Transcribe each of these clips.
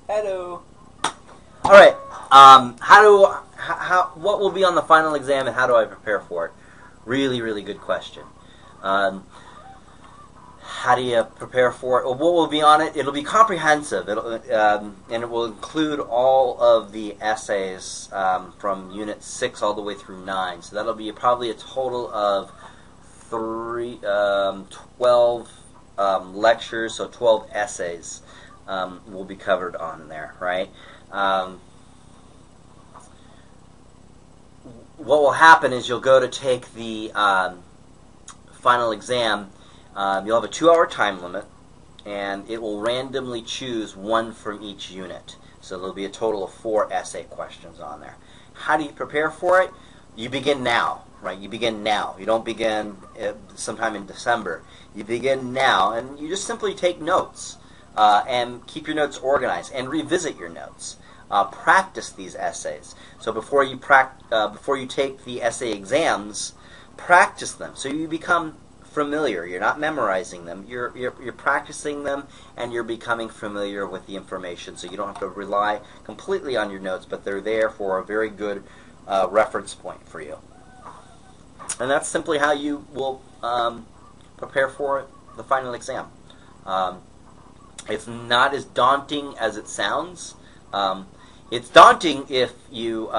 Hello. All right. What will be on the final exam, and how do I prepare for it? Really, really good question. How do you prepare for it? Well, what will be on it? It'll be comprehensive. And it will include all of the essays from Unit 6 all the way through 9. So that'll be probably a total of 12 lectures, so 12 essays will be covered on there, right? What will happen is you'll go to take the final exam. You'll have a 2-hour time limit, and it will randomly choose one from each unit. So there'll be a total of 4 essay questions on there. How do you prepare for it? You begin now, right? You begin now. You don't begin sometime in December. You begin now, and you just simply take notes and keep your notes organized and revisit your notes. Practice these essays. So before you take the essay exams, practice them so you become familiar. You're not memorizing them. You're practicing them, and you're becoming familiar with the information. So you don't have to rely completely on your notes, but they're there for a very good reference point for you. And that's simply how you will prepare for the final exam. It's not as daunting as it sounds. It's daunting if you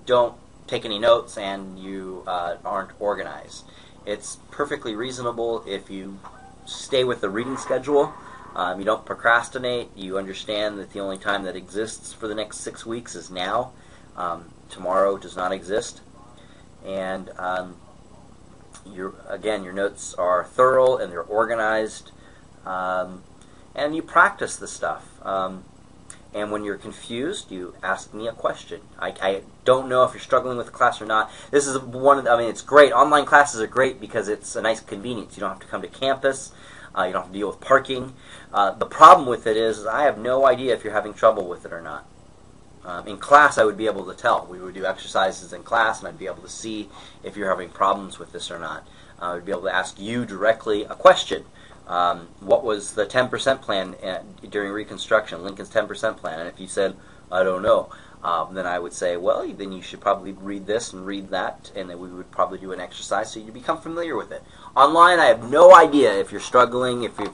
don't take any notes and you aren't organized. It's perfectly reasonable if you stay with the reading schedule. You don't procrastinate. You understand that the only time that exists for the next 6 weeks is now. Tomorrow does not exist. And your notes are thorough and they're organized. And you practice the stuff. And when you're confused, you ask me a question. I don't know if you're struggling with the class or not. This is it's great. Online classes are great because it's a nice convenience. You don't have to come to campus. You don't have to deal with parking. The problem with it is I have no idea if you're having trouble with it or not. In class, I would be able to tell. We would do exercises in class, and I'd be able to see if you're having problems with this or not. I would be able to ask you directly a question. What was the 10% plan during Reconstruction, Lincoln's 10% plan? And if you said, I don't know, then I would say, well, then you should probably read this and read that, and then we would probably do an exercise so you become familiar with it. Online, I have no idea if you're struggling, if you're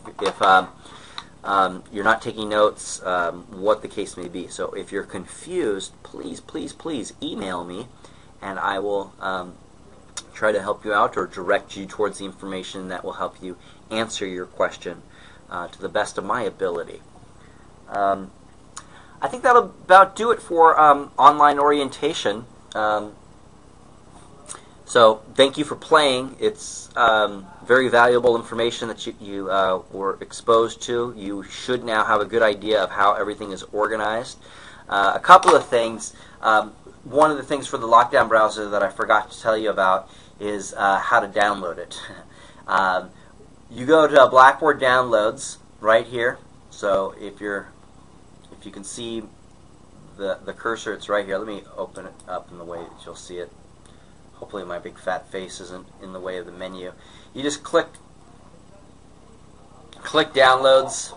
not taking notes, what the case may be. So if you're confused, please, please, please email me, and I will try to help you out or direct you towards the information that will help you answer your question to the best of my ability. I think that'll about do it for online orientation. So thank you for playing. It's very valuable information that you were exposed to. You should now have a good idea of how everything is organized. A couple of things. One of the things for the Lockdown browser that I forgot to tell you about is how to download it. You go to Blackboard Downloads right here. So if you can see the cursor, it's right here. Let me open it up in the way that you'll see it. Hopefully my big fat face isn't in the way of the menu. You just click Downloads.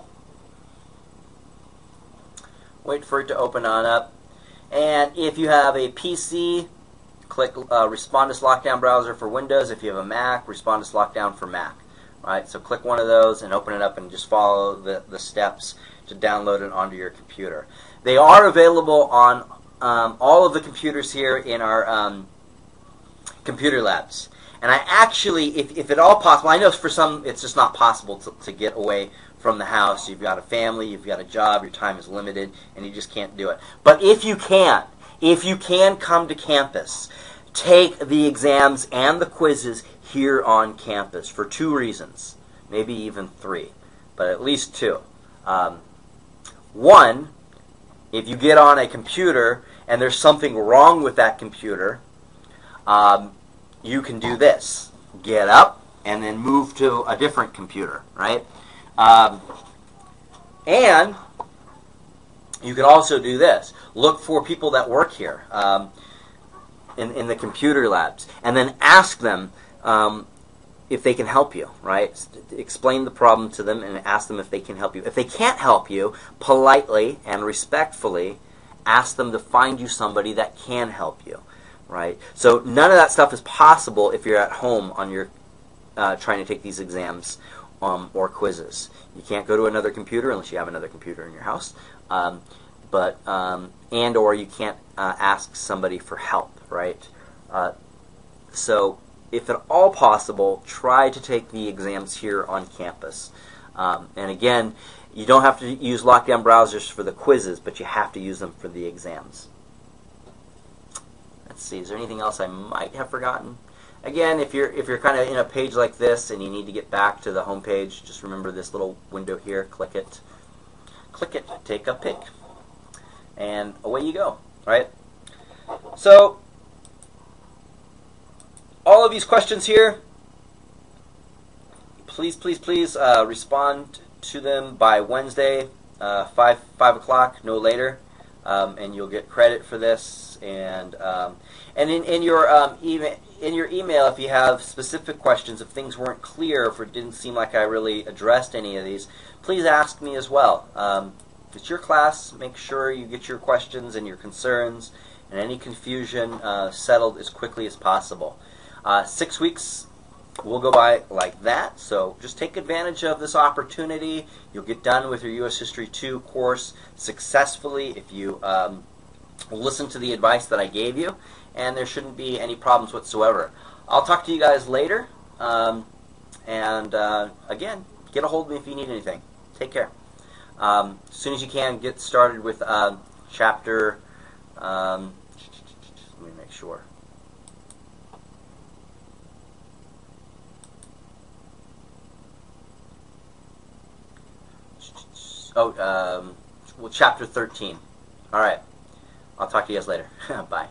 Wait for it to open on up. And if you have a PC, click Respondus Lockdown Browser for Windows. If you have a Mac, Respondus Lockdown for Mac. Right, so click one of those and open it up and just follow the steps to download it onto your computer. They are available on all of the computers here in our computer labs. And I actually, if at all possible, I know for some it's just not possible to get away from the house. You've got a family, you've got a job, your time is limited, and you just can't do it. But if you can come to campus, take the exams and the quizzes here on campus for 2 reasons, maybe even 3, but at least 2. One, if you get on a computer and there's something wrong with that computer, you can do this. Get up and then move to a different computer, right? And you can also do this. Look for people that work here in the computer labs and then ask them, if they can help you, right? Explain the problem to them and ask them if they can help you. If they can't help you, politely and respectfully ask them to find you somebody that can help you, right? So none of that stuff is possible if you're at home on your trying to take these exams or quizzes. You can't go to another computer unless you have another computer in your house, and or you can't ask somebody for help, right? So if at all possible, try to take the exams here on campus. And again, you don't have to use lockdown browsers for the quizzes, but you have to use them for the exams. Let's see, is there anything else I might have forgotten? Again, if you're kind of in a page like this and you need to get back to the home page, just remember this little window here. Click it, take a pic, and away you go. Right? So all of these questions here, please respond to them by Wednesday, 5 o'clock, no later, and you'll get credit for this. And in your email, if you have specific questions, if things weren't clear, if it didn't seem like I really addressed any of these, please ask me as well. It's your class. Make sure you get your questions and your concerns and any confusion settled as quickly as possible. 6 weeks will go by like that, so just take advantage of this opportunity. You'll get done with your U.S. History 2 course successfully if you listen to the advice that I gave you, and there shouldn't be any problems whatsoever. I'll talk to you guys later, and again, get a hold of me if you need anything. Take care. As soon as you can, get started with chapter, let me make sure. Well, chapter 13. All right. I'll talk to you guys later. Bye.